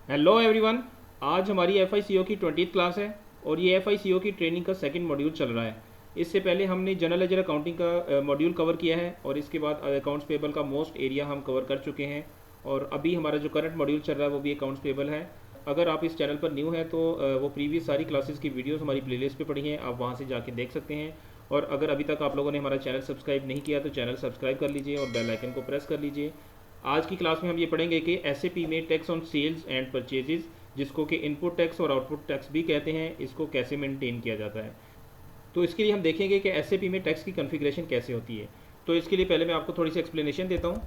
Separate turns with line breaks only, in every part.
Hello everyone. आज हमारी F I सी ओ की 20th क्लास है और ये एफ आई सी ओ की ट्रेनिंग का सेकंड मॉड्यूल चल रहा है। इससे पहले हमने जनरल लेजर अकाउंटिंग का मॉड्यूल कवर किया है और इसके बाद अकाउंट्स पेबल का मोस्ट एरिया हम कवर कर चुके हैं। और अभी हमारा जो करंट मॉड्यूल चल रहा है वो भी अकाउंट्स पेबल है। अगर आप इस चैनल पर न्यू हैं तो वो प्रीवियस सारी क्लासेस की वीडियोस हमारी प्लेलिस्ट पे पड़ी हैं, आप वहाँ से जाके देख सकते हैं। और अगर अभी तक आप लोगों ने हमारा चैनल सब्सक्राइब नहीं किया तो चैनल सब्सक्राइब कर लीजिए और बेल आइकन को प्रेस कर लीजिए। आज की क्लास में हम ये पढ़ेंगे कि एसएपी में tax on sales and purchases, जिसको कि इनपुट टैक्स और आउटपुट टैक्स भी कहते हैं, इसको कैसे मेंटेन किया जाता है। तो इसके लिए हम देखेंगे कि एसएपी में टैक्स की कॉन्फ़िगरेशन कैसे होती है। तो इसके लिए पहले मैं आपको थोड़ी सी एक्सप्लेनेशन देता हूँ।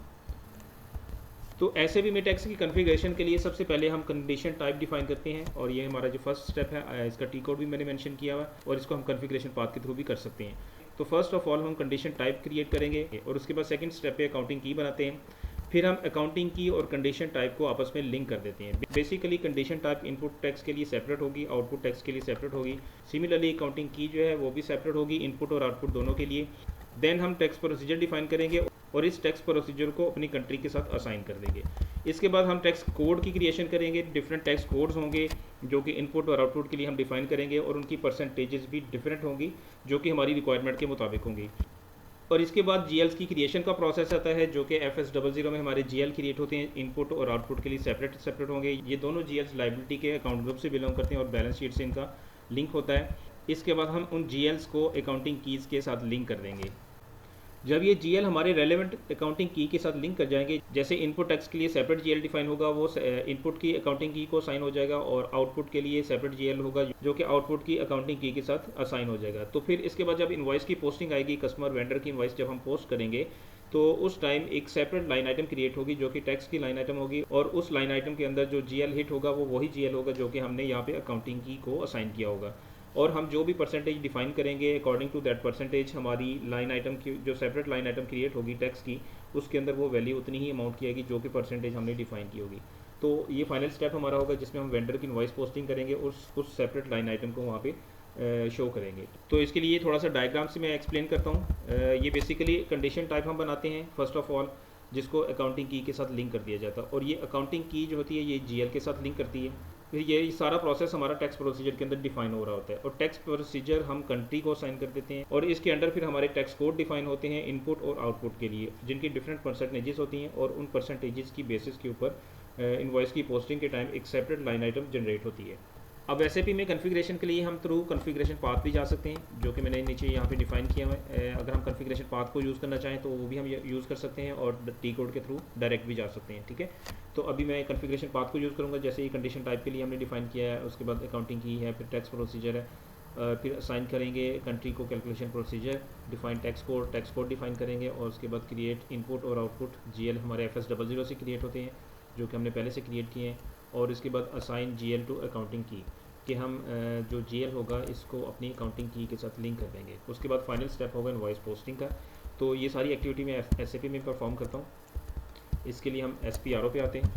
तो एसएपी में टैक्स की कॉन्फ़िगरेशन के लिए सबसे पहले हम कंडीशन टाइप डिफाइन करते हैं और ये हमारा जो फर्स्ट स्टेप है, इसका टी कोड भी मैंने मेंशन किया हुआ है और इसको हम कॉन्फ़िगरेशन पाथ के थ्रू भी कर सकते हैं। तो फर्स्ट ऑफ ऑल हम कंडीशन टाइप क्रिएट करेंगे और उसके बाद सेकंड स्टेप पे अकाउंटिंग की बनाते हैं। फिर हम अकाउंटिंग की और कंडीशन टाइप को आपस में लिंक कर देते हैं। Basically condition type input tax के लिए सेपरेट होगी, आउटपुट टैक्स के लिए सेपरेट होगी। सिमिलरली अकाउंटिंग की जो है वो भी सेपरेट होगी, इनपुट और आउटपुट दोनों के लिए। देन हम टैक्स प्रोसीजर डिफाइन करेंगे और इस टैक्स प्रोसीजर को अपनी कंट्री के साथ असाइन कर देंगे। इसके बाद हम टैक्स कोड की क्रिएशन करेंगे। डिफरेंट टैक्स कोड्स होंगे जो कि इनपुट और आउटपुट के लिए हम डिफाइन करेंगे और उनकी परसेंटेजेस भी डिफरेंट होंगी जो कि हमारी रिक्वायरमेंट के मुताबिक होंगी। और इसके बाद जीएल्स की क्रिएशन का प्रोसेस आता है जो कि FS00 में हमारे जीएल क्रिएट होते हैं। इनपुट और आउटपुट के लिए सेपरेट सेपरेट होंगे। ये दोनों जीएल्स लाइबिलिटी के अकाउंट ग्रुप से बिलोंग करते हैं और बैलेंस शीट से इनका लिंक होता है। इसके बाद हम उन जीएल्स को अकाउंटिंग कीज़ के साथ लिंक कर देंगे। जब ये जीएल हमारे रेलेवेंट अकाउंटिंग की के साथ लिंक कर जाएंगे, जैसे इनपुट टैक्स के लिए सेपरेट जीएल डिफाइन होगा, वो इनपुट की अकाउंटिंग की को साइन हो जाएगा और आउटपुट के लिए सेपरेट जीएल होगा जो कि आउटपुट की अकाउंटिंग की के साथ असाइन हो जाएगा। तो फिर इसके बाद जब इनवॉइस की पोस्टिंग आएगी, कस्टमर वेंडर की इनवॉइस जब हम पोस्ट करेंगे तो उस टाइम एक सेपरेट लाइन आइटम क्रिएट होगी जो कि टैक्स की लाइन आइटम होगी और उस लाइन आइटम के अंदर जो जीएल हिट होगा वो वही जीएल होगा जो कि हमने यहाँ पे अकाउंटिंग की को असाइन किया होगा। और हम जो भी परसेंटेज डिफाइन करेंगे अकॉर्डिंग टू दैट परसेंटेज हमारी लाइन आइटम की जो सेपरेट लाइन आइटम क्रिएट होगी टैक्स की, उसके अंदर वो वैल्यू उतनी ही अमाउंट की आएगी जो कि परसेंटेज हमने डिफाइन की होगी। तो ये फाइनल स्टेप हमारा होगा जिसमें हम वेंडर की इनवॉइस पोस्टिंग करेंगे उस सेपरेट लाइन आइटम को वहाँ पे शो करेंगे। तो इसके लिए थोड़ा सा डायग्राम से मैं एक्सप्लेन करता हूँ। ये बेसिकली कंडीशन टाइप हम बनाते हैं फर्स्ट ऑफ ऑल, जिसको अकाउंटिंग की के साथ लिंक कर दिया जाता है और ये अकाउंटिंग की जो होती है ये जीएल के साथ लिंक करती है। फिर ये सारा प्रोसेस हमारा टैक्स प्रोसीजर के अंदर डिफाइन हो रहा होता है और टैक्स प्रोसीजर हम कंट्री को साइन कर देते हैं और इसके अंडर फिर हमारे टैक्स कोड डिफाइन होते हैं इनपुट और आउटपुट के लिए, जिनकी डिफरेंट परसेंटेजेस होती हैं और उन परसेंटेजेस की बेसिस के ऊपर इनवॉइस की पोस्टिंग के टाइम एक सेपरेट लाइन आइटम जनरेट होती है। अब एसएपी में कॉन्फ़िगरेशन के लिए हम थ्रू कॉन्फ़िगरेशन पाथ भी जा सकते हैं जो कि मैंने नीचे यहाँ पे डिफाइन किया हुआ है। अगर हम कॉन्फ़िगरेशन पाथ को यूज़ करना चाहें तो वो भी हम यूज़ कर सकते हैं और टी कोड के थ्रू डायरेक्ट भी जा सकते हैं। ठीक है, तो अभी मैं कॉन्फ़िगरेशन पाथ को यूज़ करूँगा। जैसे ये कंडीशन टाइप के लिए हमने डिफाइन किया है, उसके बाद अकाउंटिंग की है, फिर टैक्स प्रोसीजर है, फिर असाइन करेंगे कंट्री को calculation procedure, define tax code define करेंगे और उसके बाद क्रिएट इनपुट और आउटपुट जीएल हमारे FS00 से क्रिएट होते हैं जो कि हमने पहले से क्रिएट किए हैं। और इसके बाद असाइन जीएल टू अकाउंटिंग की कि हम जो जीएल होगा इसको अपनी अकाउंटिंग की के साथ लिंक कर देंगे। उसके बाद फाइनल स्टेप होगा इनवॉइस पोस्टिंग का। तो ये सारी एक्टिविटी मैं एसएपी में परफॉर्म करता हूँ। इसके लिए हम SPRO पे आते हैं,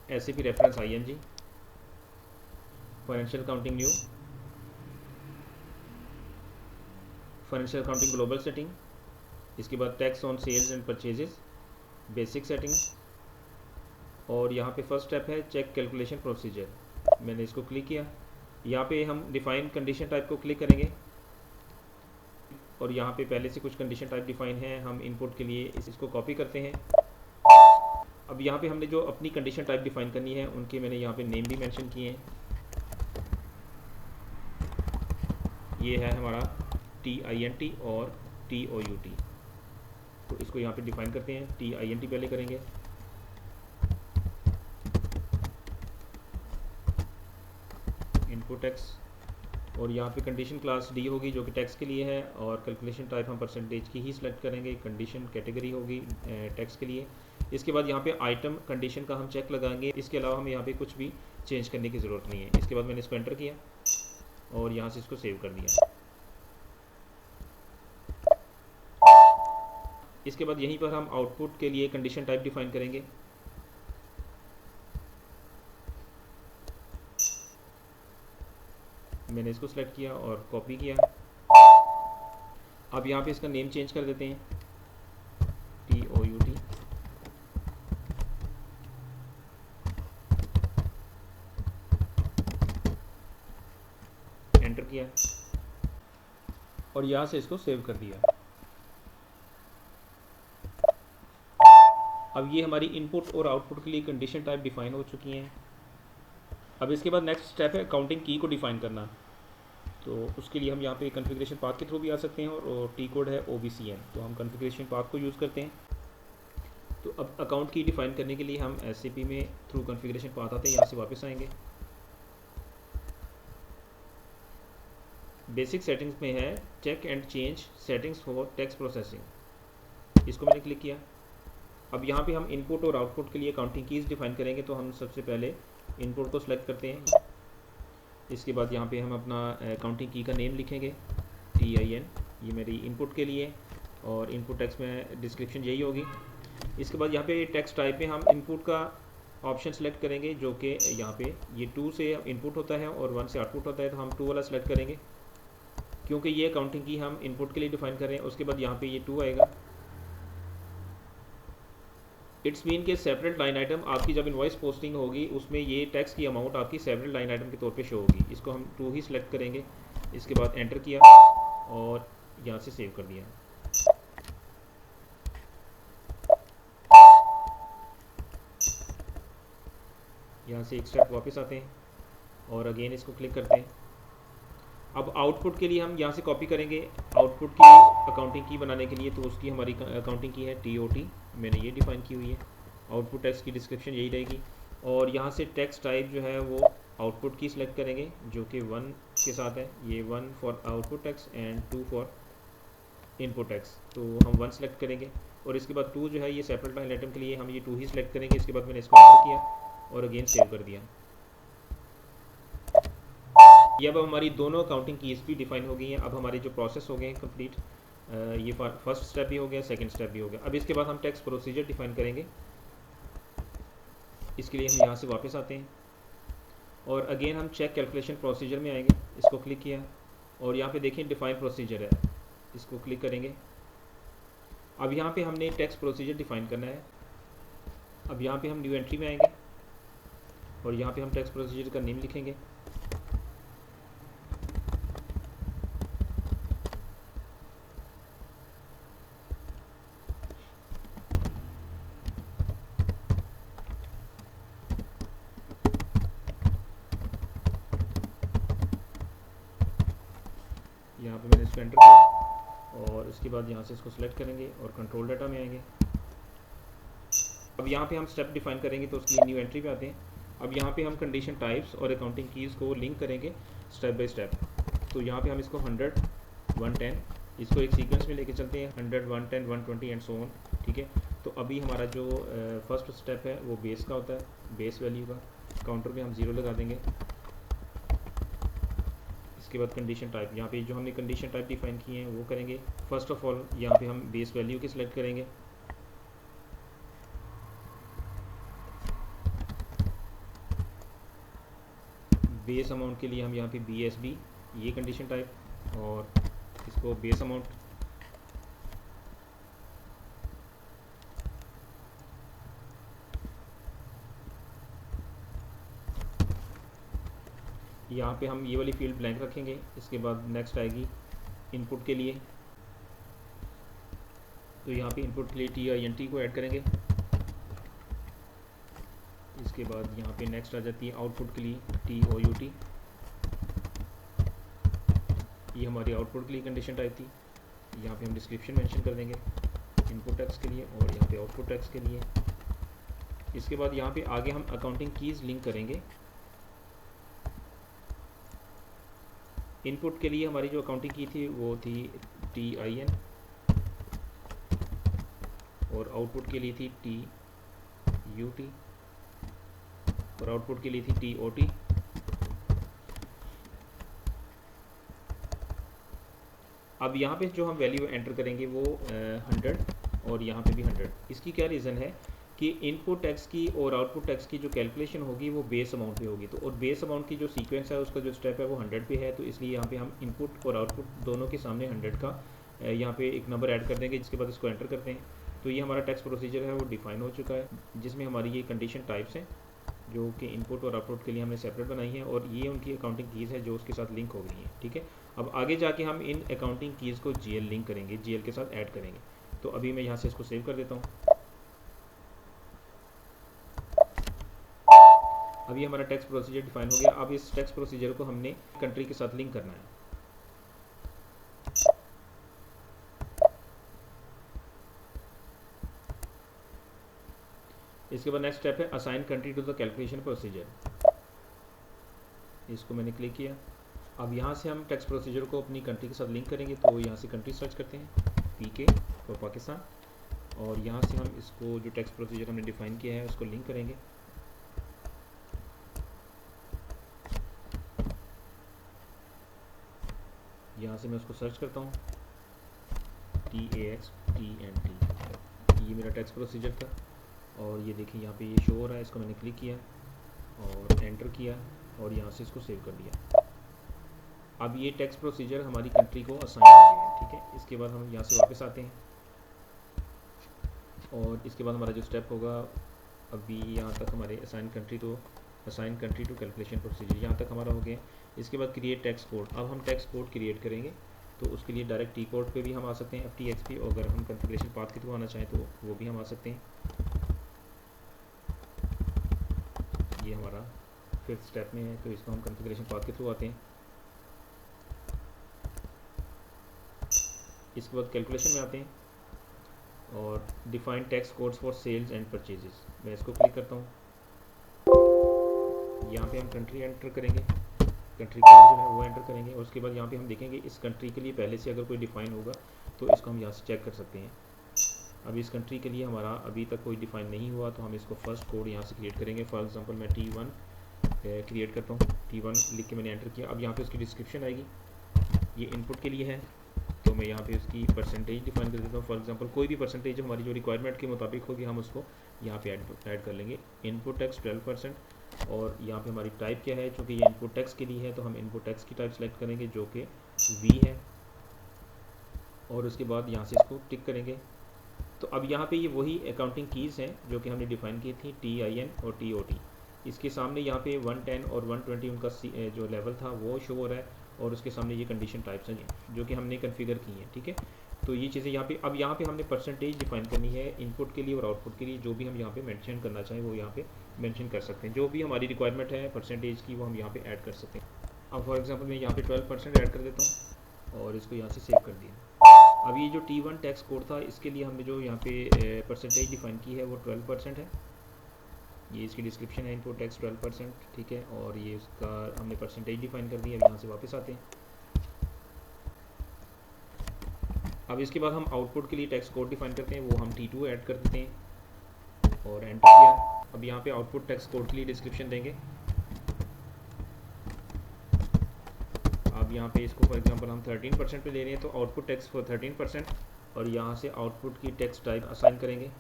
SAP reference ING, financial accounting new, financial accounting global setting, इसके बाद tax on sales and purchases basic setting और यहाँ पे फर्स्ट स्टेप है चेक कैलकुलेशन प्रोसीजर। मैंने इसको क्लिक किया, यहाँ पे हम डिफाइन कंडीशन टाइप को क्लिक करेंगे और यहाँ पे पहले से कुछ कंडीशन टाइप डिफाइन है, हम इनपुट के लिए इसको कॉपी करते हैं। अब यहाँ पे हमने जो अपनी कंडीशन टाइप डिफाइन करनी है उनके मैंने यहाँ पे नेम भी मेंशन किए हैं। ये है हमारा TINT और TOUT, तो इसको यहाँ पे डिफाइन करते हैं। TINT पहले करेंगे, इनपुट टैक्स, और यहाँ पे कंडीशन क्लास D होगी जो कि टैक्स के लिए है और कैलकुलेशन टाइप हम परसेंटेज की ही सिलेक्ट करेंगे। कंडीशन कैटेगरी होगी टैक्स के लिए। इसके बाद यहाँ पे आइटम कंडीशन का हम चेक लगाएंगे। इसके अलावा हमें यहाँ पे कुछ भी चेंज करने की ज़रूरत नहीं है। इसके बाद मैंने इसको एंटर किया और यहाँ से इसको सेव कर दिया। इसके बाद यहीं पर हम आउटपुट के लिए कंडीशन टाइप डिफाइन करेंगे। मैंने इसको सेलेक्ट किया और कॉपी किया। अब यहाँ पे इसका नेम चेंज कर देते हैं, TOUT। किया और यहाँ से इसको सेव कर दिया। अब ये हमारी इनपुट और आउटपुट के लिए कंडीशन टाइप डिफाइन हो चुकी हैं। अब इसके बाद नेक्स्ट स्टेप है काउंटिंग की को डिफाइन करना। तो उसके लिए हम यहाँ पे कॉन्फ़िगरेशन पाथ के थ्रू भी आ सकते हैं और टी कोड है OBCN, तो हम कॉन्फ़िगरेशन पाथ को यूज़ करते हैं। तो अब अकाउंट की डिफाइन करने के लिए हम SAP में थ्रू कॉन्फ़िगरेशन पाथ आते हैं, यहाँ से वापस आएंगे। बेसिक सेटिंग्स में है check and change settings for text processing, इसको मैंने क्लिक किया। अब यहाँ पे हम इनपुट और आउटपुट के लिए काउंटिंग कीज़ डिफाइन करेंगे, तो हम सबसे पहले इनपुट को सिलेक्ट करते हैं। इसके बाद यहाँ पे हम अपना काउंटिंग की का नेम लिखेंगे TIN, ये मेरी इनपुट के लिए, और इनपुट टेक्स्ट में डिस्क्रिप्शन यही होगी। इसके बाद यहाँ पे टेक्स्ट टाइप में हम इनपुट का ऑप्शन सेलेक्ट करेंगे, जो कि यहाँ पे ये 2 से इनपुट होता है और 1 से आउटपुट होता है, तो हम 2 वाला सेलेक्ट करेंगे क्योंकि ये काउंटिंग की हम इनपुट के लिए डिफाइन कर रहे हैं। उसके बाद यहाँ पे ये 2 आएगा। इट्स मीन के सेपरेट लाइन आइटम आपकी जब इनवॉइस पोस्टिंग होगी उसमें ये टैक्स की अमाउंट आपकी सेपरेट लाइन आइटम के तौर पे शो होगी। इसको हम 2 ही सिलेक्ट करेंगे। इसके बाद एंटर किया और यहाँ से सेव कर दिया। यहाँ से एक स्टेप वापस आते हैं और अगेन इसको क्लिक करते हैं। अब आउटपुट के लिए हम यहाँ से कॉपी करेंगे आउटपुट की अकाउंटिंग की बनाने के लिए, तो उसकी हमारी अकाउंटिंग की है TOT, मैंने ये डिफाइन की हुई है। आउटपुट टेक्स्ट की डिस्क्रिप्शन यही रहेगी और यहाँ से टेक्स्ट टाइप जो है वो आउटपुट की सिलेक्ट करेंगे, जो कि 1 के साथ है। ये 1 for output text and 2 for input text, तो हम 1 सेलेक्ट करेंगे। और इसके बाद 2 जो है ये सेपरेट लाइन आइटम के लिए हम ये 2 ही सिलेक्ट करेंगे। इसके बाद मैंने इसको एंटर किया और अगेन सेव कर दिया। ये अब हमारी दोनों काउंटिंग कीज़ भी डिफाइन हो गई हैं। अब हमारे जो प्रोसेस हो गए हैं कंप्लीट, ये फर्स्ट स्टेप भी हो गया, सेकंड स्टेप भी हो गया। अब इसके बाद हम टेक्स्ट प्रोसीजर डिफाइन करेंगे। इसके लिए हम यहाँ से वापस आते हैं और अगेन हम चेक कैलकुलेशन प्रोसीजर में आएंगे। इसको क्लिक किया और यहाँ पे देखें डिफाइन प्रोसीजर है, इसको क्लिक करेंगे। अब यहाँ पे हमने टेक्स्ट प्रोसीजर डिफाइन करना है। अब यहाँ पे हम न्यू एंट्री में आएंगे और यहाँ पे हम टेक्स्ट प्रोसीजर का नेम लिखेंगे। यहाँ पे मैंने इसको एंटर किया और उसके बाद यहाँ से इसको सिलेक्ट करेंगे और कंट्रोल डाटा में आएंगे। अब यहाँ पे हम स्टेप डिफाइन करेंगे, तो उसके लिए न्यू एंट्री पे आते हैं। अब यहाँ पे हम कंडीशन टाइप्स और अकाउंटिंग कीज़ को लिंक करेंगे स्टेप बाय स्टेप। तो यहाँ पे हम इसको 100, 110 इसको एक सीक्वेंस में लेके चलते हैं, 100, 110, 120 एंड सो ऑन। ठीक है, तो अभी हमारा जो फर्स्ट स्टेप है वो बेस का होता है, बेस वैल्यू का। काउंटर में हम 0 लगा देंगे। इसके बाद कंडीशन टाइप, यहाँ पे जो हमने कंडीशन टाइप डिफाइन किए हैं वो करेंगे। फर्स्ट ऑफ ऑल यहाँ पे हम बेस वैल्यू की सिलेक्ट करेंगे। बेस अमाउंट के लिए हम यहाँ पे BSB ये कंडीशन टाइप और इसको बेस अमाउंट। यहाँ पे हम ये वाली फील्ड ब्लैंक रखेंगे। इसके बाद नेक्स्ट आएगी इनपुट के लिए, तो यहाँ पे इनपुट के लिए TINT को ऐड करेंगे। इसके बाद यहाँ पे नेक्स्ट आ जाती है आउटपुट के लिए TOUT, ये हमारी आउटपुट के लिए कंडीशन टाइप थी। यहाँ पे हम डिस्क्रिप्शन मेंशन कर देंगे इनपुट टेक्स्ट के लिए और यहाँ पे आउटपुट टेक्स्ट के लिए। इसके बाद यहाँ पे आगे हम अकाउंटिंग कीज़ लिंक करेंगे। इनपुट के लिए हमारी जो अकाउंटिंग की थी वो थी TIN और आउटपुट के लिए थी TUT और आउटपुट के लिए थी TOT। अब यहाँ पे जो हम वैल्यू एंटर करेंगे वो 100 और यहाँ पे भी 100। इसकी क्या रीज़न है कि इनपुट टैक्स की और आउटपुट टैक्स की जो कैलकुलेशन होगी वो बेस अमाउंट पे होगी, तो और बेस अमाउंट की जो सीक्वेंस है उसका जो स्टेप है वो 100 पे है, तो इसलिए यहाँ पे हम इनपुट और आउटपुट दोनों के सामने 100 का यहाँ पे एक नंबर ऐड कर देंगे। जिसके बाद इसको एंटर करते हैं, तो ये हमारा टैक्स प्रोसीजर है वो डिफाइन हो चुका है, जिसमें हमारी ये कंडीशन टाइप्स हैं जो कि इनपुट और आउटपुट के लिए हमने सेपरेट बनाई है, और ये उनकी अकाउंटिंग कीज़ है जो उसके साथ लिंक हो गई हैं। ठीक है, अब आगे जाके हम इन अकाउंटिंग कीज़ को GL लिंक करेंगे, GL के साथ ऐड करेंगे। तो अभी मैं यहाँ से इसको सेव कर देता हूँ। अभी हमारा टैक्स प्रोसीजर डिफाइन हो गया। अब इस टैक्स प्रोसीजर को हमने कंट्री के साथ लिंक करना है। इसके बाद नेक्स्ट स्टेप है assign country to the calculation procedure. इसको मैंने क्लिक किया। अब यहाँ से हम टैक्स प्रोसीजर को अपनी कंट्री के साथ लिंक करेंगे। तो यहाँ से कंट्री सर्च करते हैं, PK फॉर पाकिस्तान, और यहाँ से हम इसको जो टैक्स प्रोसीजर हमने डिफाइन किया है उसको लिंक करेंगे। यहाँ से मैं उसको सर्च करता हूँ, TAXTNT, ये मेरा टैक्स प्रोसीजर था। और ये देखिए यहाँ पे ये शो हो रहा है। इसको मैंने क्लिक किया और एंटर किया और यहाँ से इसको सेव कर दिया। अब ये टैक्स प्रोसीजर हमारी कंट्री को असाइन हो गया है। ठीक है, इसके बाद हम यहाँ से वापस आते हैं और इसके बाद हमारा जो स्टेप होगा, अभी यहाँ तक हमारे assign country to calculation procedure यहाँ तक हमारा हो गया। इसके बाद क्रिएट टैक्स कोड। अब हम टैक्स कोड क्रिएट करेंगे। तो उसके लिए डायरेक्ट T कोड पे भी हम आ सकते हैं, FTXP, और अगर हम कॉन्फ़िगरेशन पाथ के थ्रू आना चाहें तो वो भी हम आ सकते हैं। ये हमारा 5th स्टेप में है, तो इसको हम कॉन्फ़िगरेशन पाथ के थ्रू आते हैं। इसके बाद कैलकुलेशन में आते हैं और define tax codes for sales and purchases. मैं इसको क्लिक करता हूँ। यहाँ पे हम कंट्री एंटर करेंगे, कंट्री कोड जो है वो एंटर करेंगे, और उसके बाद यहाँ पे हम देखेंगे इस कंट्री के लिए पहले से अगर कोई डिफाइन होगा तो इसको हम यहाँ से चेक कर सकते हैं। अब इस कंट्री के लिए हमारा अभी तक कोई डिफाइन नहीं हुआ, तो हम इसको फर्स्ट कोड यहाँ से क्रिएट करेंगे। फॉर एग्जांपल मैं T1 क्रिएट करता हूँ। T1 लिख के मैंने एंटर किया। अब यहाँ पे उसकी डिस्क्रिप्शन आएगी। ये इनपुट के लिए है, तो मैं यहाँ पे उसकी परसेंटेज डिफाइन कर देता हूँ। फॉर एग्जांपल कोई भी परसेंटेज हमारी जो रिक्वायरमेंट के मुताबिक होगी हम उसको यहाँ पे ऐड कर लेंगे। इनपुट टैक्स 12%, और यहाँ पे हमारी टाइप क्या है, चूँकि ये इनपुट टैक्स के लिए है तो हम इनपुट टैक्स की टाइप सेलेक्ट करेंगे जो कि V है, और उसके बाद यहाँ से इसको टिक करेंगे। तो अब यहाँ पे ये वही अकाउंटिंग कीज़ हैं जो कि हमने डिफाइन की थी, TIN और TOT। इसके सामने यहाँ पे 110 और 120 उनका जो लेवल था वो शो हो रहा है, और उसके सामने ये कंडीशन टाइप्स हैं जो कि हमने कॉन्फ़िगर की हैं। ठीक है, तो ये चीज़ें यहाँ पे, अब यहाँ पे हमने परसेंटेज डिफाइन करनी है इनपुट के लिए और आउटपुट के लिए। जो भी हम यहाँ पे मेंशन करना चाहें वो यहाँ पे मेंशन कर सकते हैं। जो भी हमारी रिक्वायरमेंट है परसेंटेज की वो हम यहाँ पे ऐड कर सकते हैं। अब फॉर एग्जांपल मैं यहाँ पे 12% ऐड कर देता हूँ और इसको यहाँ से सेव कर दिया। अब ये जो T1 टैक्स कोड था इसके लिए हमने जो यहाँ पे परसेंटेज डिफाइन की है वो 12% है। ये इसकी डिस्क्रिप्शन है, इनपुट टैक्स 12%। ठीक है, और ये उसका हमने परसेंटेज डिफाइन कर दी है। अब यहाँ से वापस आते हैं। अब इसके बाद हम आउटपुट के लिए टैक्स कोड डिफाइन करते हैं, वो हम T2 ऐड कर देते हैं और एंटर किया। अब यहाँ पे आउटपुट टैक्स कोड के लिए डिस्क्रिप्शन देंगे। अब यहाँ पे इसको फॉर एग्जांपल हम 13% पे ले रहे हैं, तो आउटपुट टैक्स फॉर 13%, और यहाँ से आउटपुट की टैक्स टाइप असाइन करेंगे।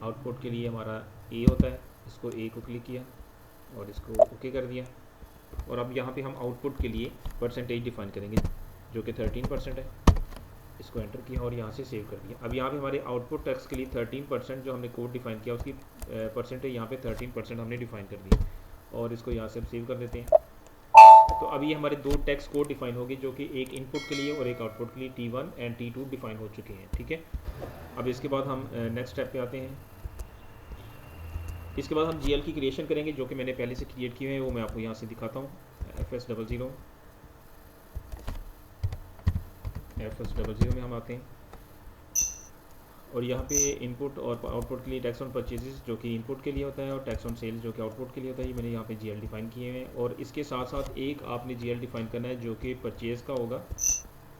आउटपुट के लिए हमारा A होता है, इसको A को क्लिक किया और इसको ओके कर दिया। और अब यहाँ पे हम आउटपुट के लिए परसेंटेज डिफाइन करेंगे जो कि 13% है। इसको एंटर किया और यहाँ से सेव कर दिया। अब यहाँ पे हमारे आउटपुट टैक्स के लिए 13% जो हमने कोड डिफाइन किया उसकी परसेंटेज यहाँ पे 13% हमने डिफाइन कर दी, और इसको यहाँ से हम सेव कर देते हैं। तो अभी ये हमारे दो टैक्स कोड डिफाइन हो गए जो कि एक इनपुट के लिए और एक आउटपुट के लिए T1 एंड T2 डिफाइन हो चुके हैं। ठीक है, अब इसके बाद हम नेक्स्ट स्टेप पे आते हैं। इसके बाद हम GL की क्रिएशन करेंगे जो कि मैंने पहले से क्रिएट किए हैं, वो मैं आपको यहाँ से दिखाता हूँ। FS00 में हम आते हैं, और यहाँ पे इनपुट और आउटपुट के लिए टैक्स ऑन परचेजेस जो कि इनपुट के लिए होता है, और टैक्स ऑन सेल्स जो कि आउटपुट के लिए होता है। ये मैंने यहाँ पे GL डिफाइन किए हैं, और इसके साथ साथ एक आपने GL डिफाइन करना है जो कि परचेज़ का होगा।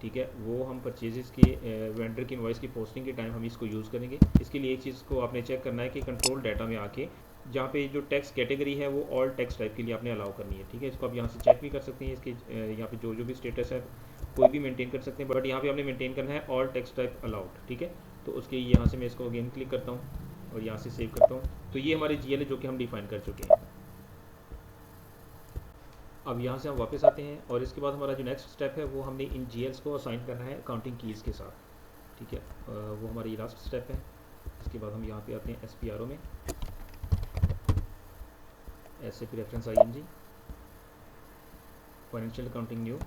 ठीक है, वो हम परचेजेस की वेंडर की इनवॉइस की पोस्टिंग के टाइम हम इसको यूज़ करेंगे। इसके लिए एक चीज़ को आपने चेक करना है कि कंट्रोल डाटा में आके जहाँ पे जो टैक्स कैटेगरी है वो ऑल टैक्स टाइप के लिए आपने अलाउ करनी है। ठीक है, इसको आप यहाँ से चेक भी कर सकते हैं। इसके यहाँ पे जो भी स्टेटस है कोई भी मेंटेन कर सकते हैं, बट यहाँ पे आपने मेंटेन करना है ऑल टैक्स टाइप अलाउड। ठीक है, तो उसके यहाँ से मैं इसको अगेन क्लिक करता हूँ और यहाँ से सेव करता हूँ। तो ये हमारे GL है जो कि हम डिफाइन कर चुके हैं। अब यहाँ से हम वापस आते हैं, और इसके बाद हमारा जो नेक्स्ट स्टेप है वो हमने इन GLs को असाइन करना है अकाउंटिंग कीज़ के साथ। ठीक है, वो हमारी लास्ट स्टेप है। इसके बाद हम यहाँ पे आते हैं SPRO में। SAP reference ING, financial accounting new,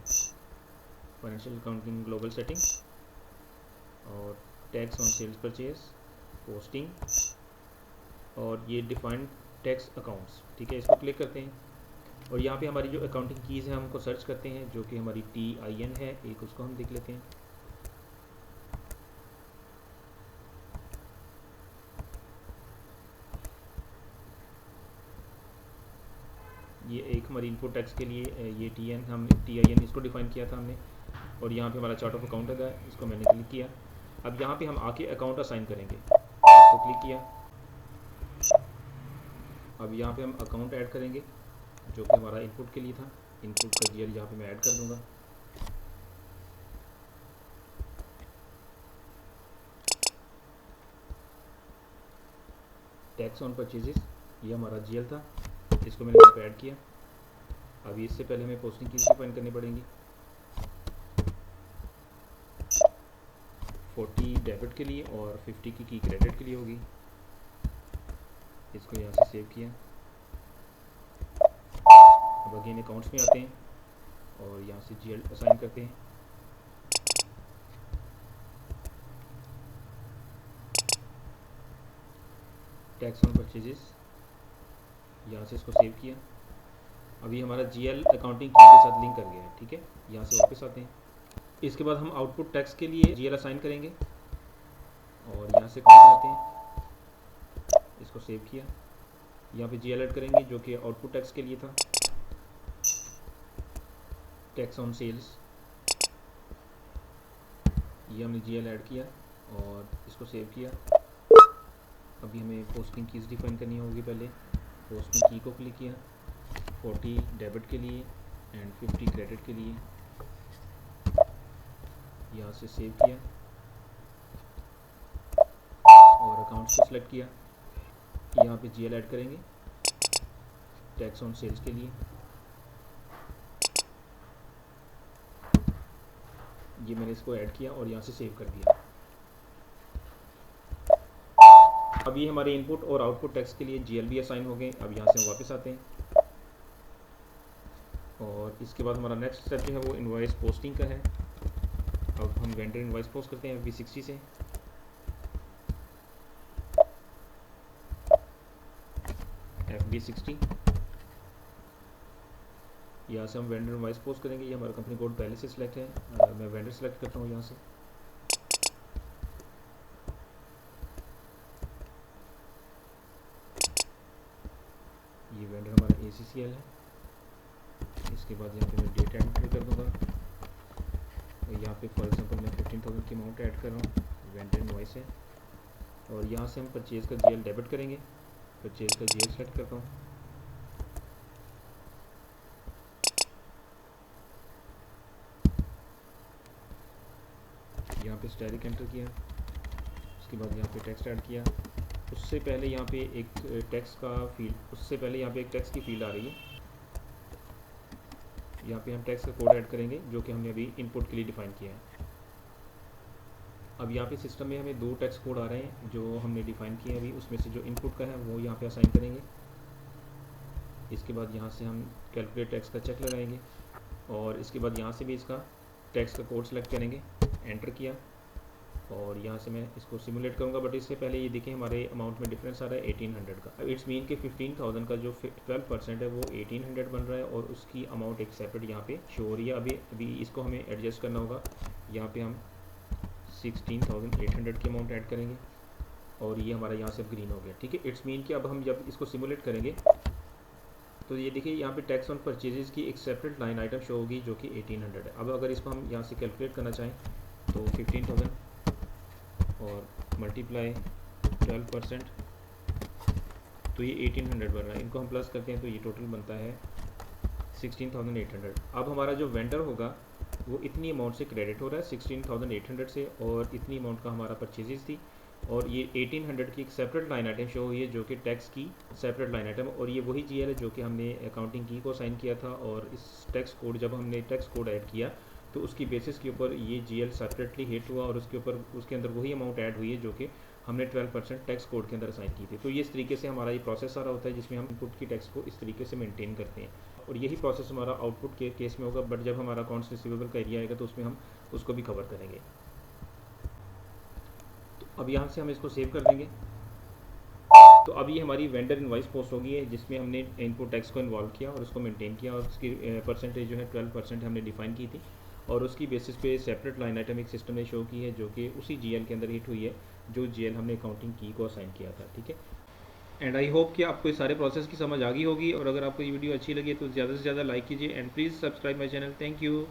financial accounting global setting, और tax on sales purchase, posting, और ये डिफाइंड टैक्स अकाउंट्स। ठीक है, इसको क्लिक करते हैं और यहाँ पे हमारी जो अकाउंटिंग कीज़ है हमको सर्च करते हैं, जो कि हमारी TIN है एक, उसको हम देख लेते हैं। ये एक हमारी इनपुट टैक्स के लिए ये TIN इसको डिफाइन किया था हमने, और यहाँ पे हमारा चार्ट ऑफ अकाउंट है, इसको मैंने क्लिक किया। अब यहाँ पे हम आके अकाउंट असाइन करेंगे, इसको क्लिक किया। अब यहाँ पे हम अकाउंट ऐड करेंगे जो कि हमारा इनपुट के लिए था। इनपुट का GL यहाँ पे मैं ऐड कर दूँगा। टैक्स ऑन परचेजेस, ये हमारा GL था, इसको मैंने यहाँ पे ऐड किया। अभी इससे पहले हमें पोस्टिंग की डिफाइन करनी पड़ेगी। 40 डेबिट के लिए और 50 की क्रेडिट के लिए होगी। इसको यहाँ से सेव किया। अब अगेन अकाउंट्स में आते हैं और यहाँ से GL असाइन करते हैं। टैक्स ऑन परचेजेस, यहाँ से इसको सेव किया। अभी हमारा GL अकाउंटिंग की के साथ लिंक कर गया है। ठीक है, यहाँ से वापस आते हैं। इसके बाद हम आउटपुट टैक्स के लिए GL असाइन करेंगे और यहाँ से कहाँ आते हैं, इसको सेव किया। यहाँ पे GL ऐड करेंगे जो कि आउटपुट टैक्स के लिए था। टैक्स ऑन सेल्स, ये हमने GL ऐड किया और इसको सेव किया। अभी हमें पोस्टिंग कीज़ डिफाइन करनी होगी। पहले पोस्टिंग की को क्लिक किया, 40 डेबिट के लिए एंड 50 क्रेडिट के लिए, यहाँ से सेव किया और अकाउंट्स को सिलेक्ट किया। यहाँ पे GL ऐड करेंगे टैक्स ऑन सेल्स के लिए। ये मैंने इसको ऐड किया और यहाँ से सेव कर दिया। अब ये हमारे इनपुट और आउटपुट टैक्स के लिए GL भी असाइन हो गए। अब यहाँ से हम वापस आते हैं और इसके बाद हमारा नेक्स्ट स्टेप जो है वो इनवॉइस पोस्टिंग का है। अब हम वेंडर इनवॉइस पोस्ट करते हैं FB60 से। FB60, यहाँ से हम वेंडर इनवॉइस पोस्ट करेंगे। ये हमारा कंपनी कोड पहले से सिलेक्ट है। मैं वेंडर सेलेक्ट करता हूँ यहाँ से। ये वेंडर हमारा ACCL है। इसके बाद यहाँ पे मैं डेट एंटर कर दूँगा। यहाँ पे फॉर एग्जांपल मैं 15,000 की अमाउंट ऐड कर रहा हूँ, वेंडर इनवॉइस है। और यहाँ से हम परचेज़ का GL डेबिट करेंगे। परचेज़ का GL सेलेक्ट करता हूँ। यहाँ पे स्टैरिक एंटर किया। उसके बाद यहाँ पे टेक्स्ट ऐड किया। उससे पहले यहाँ पे एक टेक्स्ट का फील्ड उससे पहले यहाँ पे एक टेक्स्ट की फील्ड आ रही है। यहाँ पे हम टेक्स्ट का कोड ऐड करेंगे जो कि हमने अभी इनपुट के लिए डिफाइन किया है। अब यहाँ पे सिस्टम में हमें 2 टेक्स्ट कोड आ रहे हैं जो हमने डिफाइन किए हैं अभी। उसमें से जो इनपुट का है वो यहाँ पे असाइन करेंगे। इसके बाद यहाँ से हम कैलकुलेट टेक्स्ट का चेक लगाएंगे और इसके बाद यहाँ से भी इसका टेक्स्ट का कोड सेलेक्ट करेंगे। एंटर किया और यहाँ से मैं इसको सिमुलेट करूँगा, बट इससे पहले ये देखें हमारे अमाउंट में डिफरेंस आ रहा है 1800 का। इट्स मीन कि 15,000 का जो 12% है वो 1800 बन रहा है और उसकी अमाउंट एक सेपरेट यहाँ पे शो हो रही है। अभी इसको हमें एडजस्ट करना होगा। यहाँ पे हम 16,800 की अमाउंट ऐड करेंगे और ये हमारा यहाँ से ग्रीन हो गया। ठीक है, इट्स मीन कि अब हम जब इसको सिमुलेट करेंगे तो ये देखिए यहाँ पे टैक्स ऑन परचेजेस की एक सेपरेट लाइन आइटम शो होगी जो कि 1800 है। अब अगर इसको हम यहाँ से कैलकुलेट करना चाहें तो 15,000 और मल्टीप्लाई 12%, तो ये 1800 बन रहा है। इनको हम प्लस करते हैं तो ये टोटल बनता है 16,800। अब हमारा जो वेंडर होगा वो इतनी अमाउंट से क्रेडिट हो रहा है 16,800 से, और इतनी अमाउंट का हमारा परचेजेस थी। और ये 1800 की एक सेपरेट लाइन आइटम शो हुई है जो कि टैक्स की सेपरेट लाइन आइटम, और ये वही GL है जो कि हमने अकाउंटिंग की को साइन किया था। और इस टैक्स कोड जब हमने टैक्स कोड ऐड किया तो उसकी बेसिस के ऊपर ये GL सेपरेटली हिट हुआ और उसके अंदर वही अमाउंट ऐड हुई है जो कि हमने 12% टैक्स कोड के अंदर असाइन की थी। तो ये इस तरीके से हमारा ये प्रोसेस सारा होता है जिसमें हम इनपुट की टैक्स को इस तरीके से मेंटेन करते हैं, और यही प्रोसेस हमारा आउटपुट के केस में होगा, बट जब हमारा अकाउंट्स रिसीवेबल का एरिया आएगा तो उसमें हम उसको भी कवर करेंगे। तो अब यहाँ से हम इसको सेव कर देंगे। तो अब ये हमारी वेंडर इनवाइस पोस्ट होगी है जिसमें हमने इनपुट टैक्स को इन्वॉल्व किया और उसको मेंटेन किया, और उसकी परसेंटेज जो है 12% हमने डिफाइन की थी, और उसकी बेसिस पे सेपरेट लाइन आइटम एक सिस्टम ने शो की है जो कि उसी जीएल के अंदर हिट हुई है जो जीएल हमने अकाउंटिंग की को असाइन किया था। ठीक है, एंड आई होप कि आपको इस सारे प्रोसेस की समझ आ गई होगी, और अगर आपको ये वीडियो अच्छी लगी तो ज़्यादा से ज़्यादा लाइक कीजिए and please subscribe my channel. Thank you.